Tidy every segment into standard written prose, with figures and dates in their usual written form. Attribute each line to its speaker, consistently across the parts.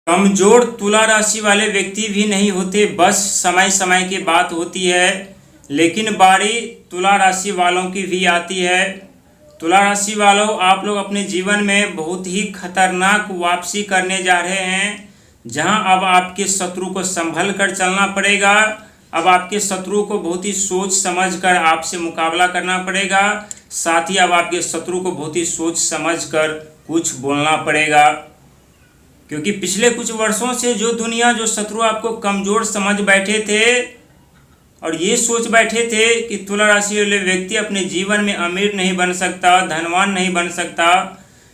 Speaker 1: कमजोर तुला राशि वाले व्यक्ति भी नहीं होते, बस समय समय की बात होती है। लेकिन बारी तुला राशि वालों की भी आती है। तुला राशि वालों, आप लोग अपने जीवन में बहुत ही खतरनाक वापसी करने जा रहे हैं, जहां अब आपके शत्रु को संभल कर चलना पड़ेगा। अब आपके शत्रु को बहुत ही सोच समझ कर आपसे मुकाबला करना पड़ेगा। साथ ही अब आपके शत्रु को बहुत ही सोच समझ कर कुछ बोलना पड़ेगा, क्योंकि पिछले कुछ वर्षों से जो शत्रु आपको कमज़ोर समझ बैठे थे और ये सोच बैठे थे कि तुला राशि वाले व्यक्ति अपने जीवन में अमीर नहीं बन सकता, धनवान नहीं बन सकता,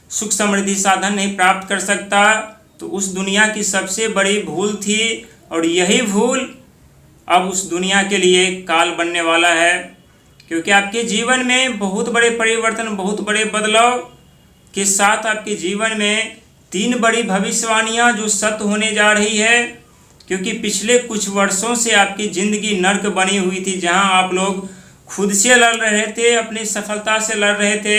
Speaker 1: सुख समृद्धि साधन नहीं प्राप्त कर सकता, तो उस दुनिया की सबसे बड़ी भूल थी। और यही भूल अब उस दुनिया के लिए काल बनने वाला है, क्योंकि आपके जीवन में बहुत बड़े परिवर्तन, बहुत बड़े बदलाव के साथ आपके जीवन में 3 बड़ी भविष्यवाणियां जो सत्य होने जा रही है। क्योंकि पिछले कुछ वर्षों से आपकी ज़िंदगी नर्क बनी हुई थी, जहां आप लोग खुद से लड़ रहे थे, अपनी सफलता से लड़ रहे थे,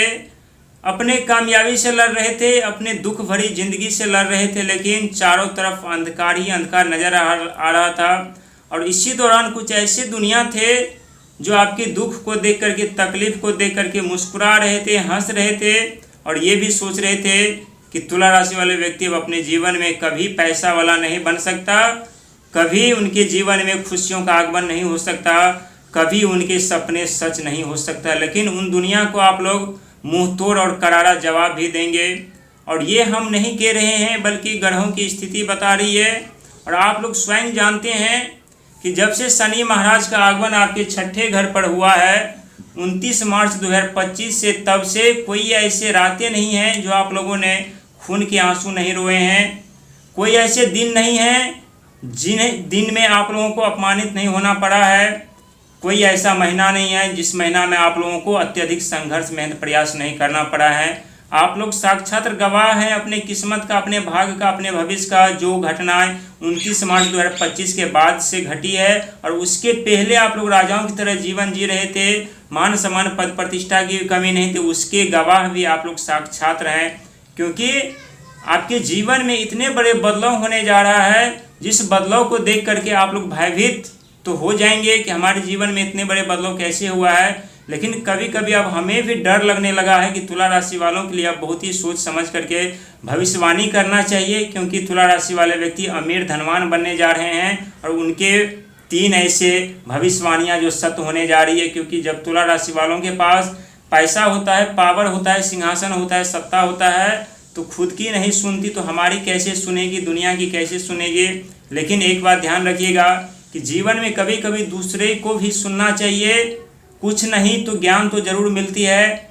Speaker 1: अपने कामयाबी से लड़ रहे थे, अपने दुख भरी ज़िंदगी से लड़ रहे थे, लेकिन चारों तरफ अंधकार ही अंधकार नज़र आ रहा था। और इसी दौरान कुछ ऐसे दुनिया थे जो आपके दुख को देख करके, तकलीफ़ को देख करके मुस्कुरा रहे थे, हंस रहे थे और ये भी सोच रहे थे कि तुला राशि वाले व्यक्ति अब अपने जीवन में कभी पैसा वाला नहीं बन सकता, कभी उनके जीवन में खुशियों का आगमन नहीं हो सकता, कभी उनके सपने सच नहीं हो सकता। लेकिन उन दुनिया को आप लोग मुंह तोड़ और करारा जवाब भी देंगे। और ये हम नहीं कह रहे हैं, बल्कि ग्रहों की स्थिति बता रही है। और आप लोग स्वयं जानते हैं कि जब से शनि महाराज का आगमन आपके 6ठे घर पर हुआ है 29 मार्च 2025 से, तब से कोई ऐसे रातें नहीं हैं जो आप लोगों ने खून के आंसू नहीं रोए हैं। कोई ऐसे दिन नहीं हैं जिन्हें दिन में आप लोगों को अपमानित नहीं होना पड़ा है। कोई ऐसा महीना नहीं है जिस महीना में आप लोगों को अत्यधिक संघर्ष मेहनत प्रयास नहीं करना पड़ा है। आप लोग साक्षात गवाह हैं अपने किस्मत का, अपने भाग्य का, अपने भविष्य का। जो घटनाएं 29 मार्च 2025 के बाद से घटी है और उसके पहले आप लोग राजाओं की तरह जीवन जी रहे थे, मान सम्मान पद प्रतिष्ठा की कमी नहीं थी, उसके गवाह भी आप लोग साक्षात रहे। क्योंकि आपके जीवन में इतने बड़े बदलाव होने जा रहा है, जिस बदलाव को देख करके आप लोग भयभीत तो हो जाएंगे कि हमारे जीवन में इतने बड़े बदलाव कैसे हुआ है। लेकिन कभी कभी अब हमें भी डर लगने लगा है कि तुला राशि वालों के लिए अब बहुत ही सोच समझ करके भविष्यवाणी करना चाहिए, क्योंकि तुला राशि वाले व्यक्ति अमीर धनवान बनने जा रहे हैं। और उनके 3 ऐसे भविष्यवाणियाँ जो सत्य होने जा रही है। क्योंकि जब तुला राशि वालों के पास पैसा होता है, पावर होता है, सिंहासन होता है, सत्ता होता है, तो खुद की नहीं सुनती तो हमारी कैसे सुनेगी, दुनिया की कैसे सुनेगी। लेकिन एक बात ध्यान रखिएगा कि जीवन में कभी कभी दूसरे को भी सुनना चाहिए। कुछ नहीं तो ज्ञान तो जरूर मिलती है,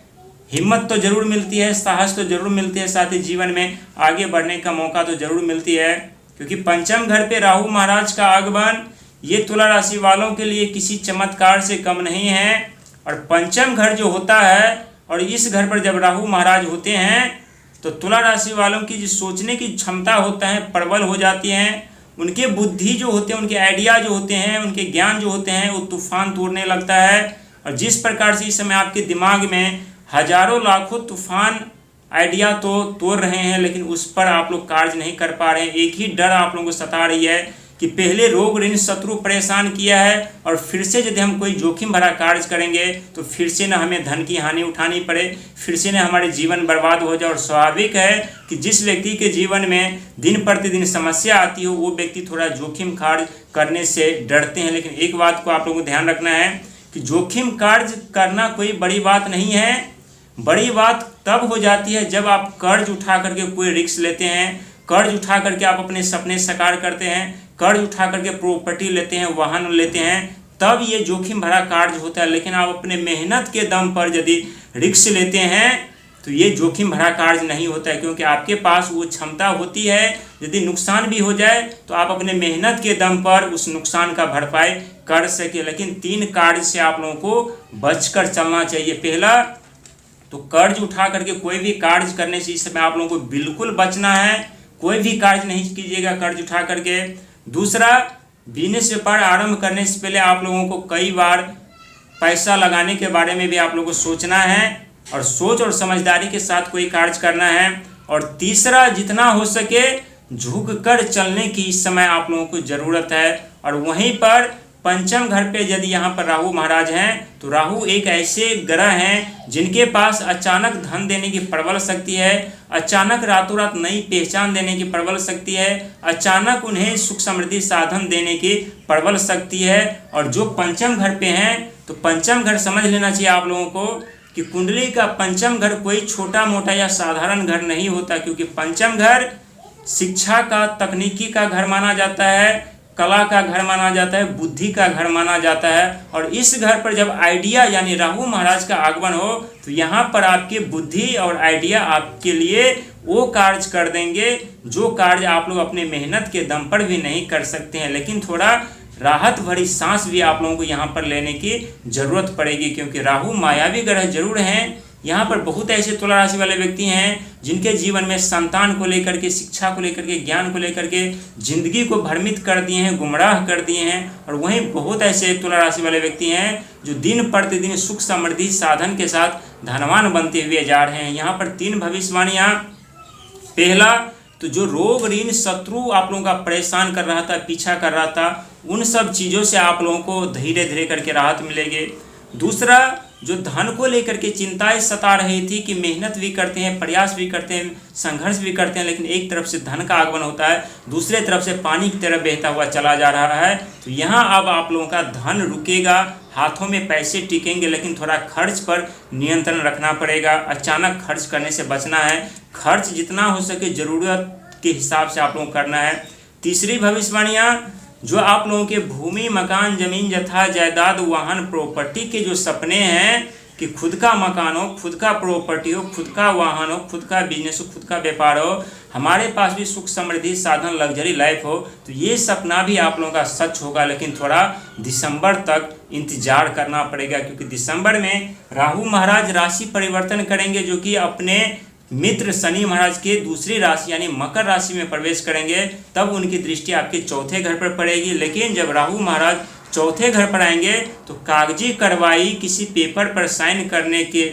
Speaker 1: हिम्मत तो जरूर मिलती है, साहस तो जरूर मिलती है, साथ ही जीवन में आगे बढ़ने का मौका तो जरूर मिलती है। क्योंकि पंचम घर पे राहु महाराज का आगमन ये तुला राशि वालों के लिए किसी चमत्कार से कम नहीं है। और पंचम घर जो होता है और इस घर पर जब राहु महाराज होते हैं तो तुला राशि वालों की जो सोचने की क्षमता होता है प्रबल हो जाती है। उनके बुद्धि जो होते हैं, उनके आइडिया जो होते हैं, उनके ज्ञान जो होते हैं, वो तूफान तोड़ने लगता है। और जिस प्रकार से इस समय आपके दिमाग में हजारों लाखों तूफान आइडिया तो तोड़ रहे हैं, लेकिन उस पर आप लोग कार्य नहीं कर पा रहे हैं। एक ही डर आप लोगों को सता रही है कि पहले रोग ऋण शत्रु परेशान किया है और फिर से यदि हम कोई जोखिम भरा कार्य करेंगे तो फिर से न हमें धन की हानि उठानी पड़े, फिर से न हमारे जीवन बर्बाद हो जाए। और स्वाभाविक है कि जिस व्यक्ति के जीवन में दिन प्रतिदिन समस्या आती हो, वो व्यक्ति थोड़ा जोखिम कार्य करने से डरते हैं। लेकिन एक बात को आप लोगों को ध्यान रखना है कि जोखिम कार्य करना कोई बड़ी बात नहीं है। बड़ी बात तब हो जाती है जब आप कर्ज उठा करके कोई रिस्क लेते हैं, कर्ज उठा करके आप अपने सपने साकार करते हैं, कर्ज उठा करके प्रॉपर्टी लेते हैं, वाहन लेते हैं, तब ये जोखिम भरा कार्य होता है। लेकिन आप अपने मेहनत के दम पर यदि रिस्क लेते हैं तो ये जोखिम भरा कार्य नहीं होता है, क्योंकि आपके पास वो क्षमता होती है यदि नुकसान भी हो जाए तो आप अपने मेहनत के दम पर उस नुकसान का भरपाई कर सके। लेकिन 3 कार्य से आप लोगों को बचकर चलना चाहिए। पहला तो कर्ज उठा करके कोई भी कार्य करने से इस समय आप लोगों को बिल्कुल बचना है, कोई भी कार्य नहीं कीजिएगा कर्ज उठा करके। दूसरा, बिजनेस व्यापार आरंभ करने से पहले आप लोगों को कई बार पैसा लगाने के बारे में भी आप लोगों को सोचना है और सोच और समझदारी के साथ कोई कार्य करना है। और तीसरा, जितना हो सके झुक कर चलने की इस समय आप लोगों को ज़रूरत है। और वहीं पर पंचम घर पे यदि यहाँ पर राहु महाराज हैं तो राहु एक ऐसे ग्रह हैं जिनके पास अचानक धन देने की प्रबल शक्ति है, अचानक रातों रात नई पहचान देने की प्रबल शक्ति है, अचानक उन्हें सुख समृद्धि साधन देने की प्रबल शक्ति है। और जो पंचम घर पे हैं तो पंचम घर समझ लेना चाहिए आप लोगों को कि कुंडली का पंचम घर कोई छोटा मोटा या साधारण घर नहीं होता, क्योंकि पंचम घर शिक्षा का, तकनीकी का घर माना जाता है, कला का घर माना जाता है, बुद्धि का घर माना जाता है। और इस घर पर जब आइडिया यानी राहु महाराज का आगमन हो तो यहाँ पर आपकी बुद्धि और आइडिया आपके लिए वो कार्य कर देंगे जो कार्य आप लोग अपने मेहनत के दम पर भी नहीं कर सकते हैं। लेकिन थोड़ा राहत भरी सांस भी आप लोगों को यहाँ पर लेने की जरूरत पड़ेगी, क्योंकि राहु मायावी ग्रह जरूर हैं। यहाँ पर बहुत ऐसे तुला राशि वाले व्यक्ति हैं जिनके जीवन में संतान को लेकर के, शिक्षा को लेकर के, ज्ञान को लेकर के जिंदगी को भ्रमित कर दिए हैं, गुमराह कर दिए हैं। और वहीं बहुत ऐसे तुला राशि वाले व्यक्ति हैं जो दिन प्रतिदिन सुख समृद्धि साधन के साथ धनवान बनते हुए जा रहे हैं। यहाँ पर 3 भविष्यवाणियाँ। पहला तो जो रोग, ऋण, शत्रु आप लोगों का परेशान कर रहा था, पीछा कर रहा था, उन सब चीज़ों से आप लोगों को धीरे धीरे करके राहत मिलेगी। दूसरा, जो धन को लेकर के चिंताएं सता रही थी कि मेहनत भी करते हैं, प्रयास भी करते हैं, संघर्ष भी करते हैं, लेकिन एक तरफ से धन का आगमन होता है, दूसरे तरफ से पानी की तरफ बहता हुआ चला जा रहा है। तो यहाँ अब आप लोगों का धन रुकेगा, हाथों में पैसे टिकेंगे, लेकिन थोड़ा खर्च पर नियंत्रण रखना पड़ेगा। अचानक खर्च करने से बचना है। खर्च जितना हो सके ज़रूरत के हिसाब से आप लोगों को करना है। तीसरी भविष्यवाणियाँ, जो आप लोगों के भूमि, मकान, जमीन, जथा, जायदाद, वाहन, प्रॉपर्टी के जो सपने हैं कि खुद का मकान हो, खुद का प्रॉपर्टी हो, खुद का वाहन हो, खुद का बिजनेस हो, खुद का व्यापार हो, हमारे पास भी सुख समृद्धि साधन, लग्जरी लाइफ हो, तो ये सपना भी आप लोगों का सच होगा। लेकिन थोड़ा दिसंबर तक इंतजार करना पड़ेगा, क्योंकि दिसंबर में राहु महाराज राशि परिवर्तन करेंगे, जो कि अपने मित्र शनि महाराज के दूसरी राशि यानी मकर राशि में प्रवेश करेंगे। तब उनकी दृष्टि आपके चौथे घर पर पड़ेगी। लेकिन जब राहु महाराज चौथे घर पर आएंगे तो कागजी कार्रवाई, किसी पेपर पर साइन करने के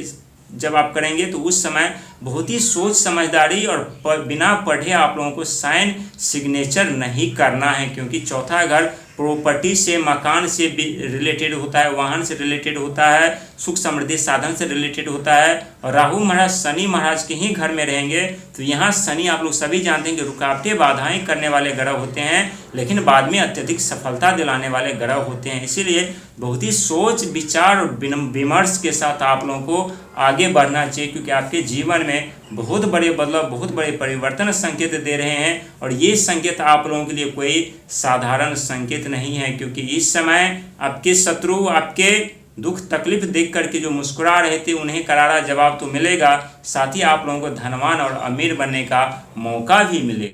Speaker 1: जब आप करेंगे तो उस समय बहुत ही सोच समझदारी और बिना पढ़े आप लोगों को साइन, सिग्नेचर नहीं करना है, क्योंकि चौथा घर प्रॉपर्टी से, मकान से रिलेटेड होता है, वाहन से रिलेटेड होता है, सुख समृद्धि साधन से रिलेटेड होता है। और राहु महाराज शनि महाराज के ही घर में रहेंगे। तो यहाँ शनि आप लोग सभी जानते हैं कि रुकावटें, बाधाएं करने वाले ग्रह होते हैं, लेकिन बाद में अत्यधिक सफलता दिलाने वाले ग्रह होते हैं। इसीलिए बहुत ही सोच, विचार और विमर्श के साथ आप लोगों को आगे बढ़ना चाहिए, क्योंकि आपके जीवन में बहुत बड़े बदलाव, बहुत बड़े परिवर्तन संकेत दे रहे हैं। और ये संकेत आप लोगों के लिए कोई साधारण संकेत नहीं है, क्योंकि इस समय आपके शत्रु आपके दुख तकलीफ देख करके जो मुस्कुरा रहे थे उन्हें करारा जवाब तो मिलेगा, साथ ही आप लोगों को धनवान और अमीर बनने का मौका भी मिलेगा।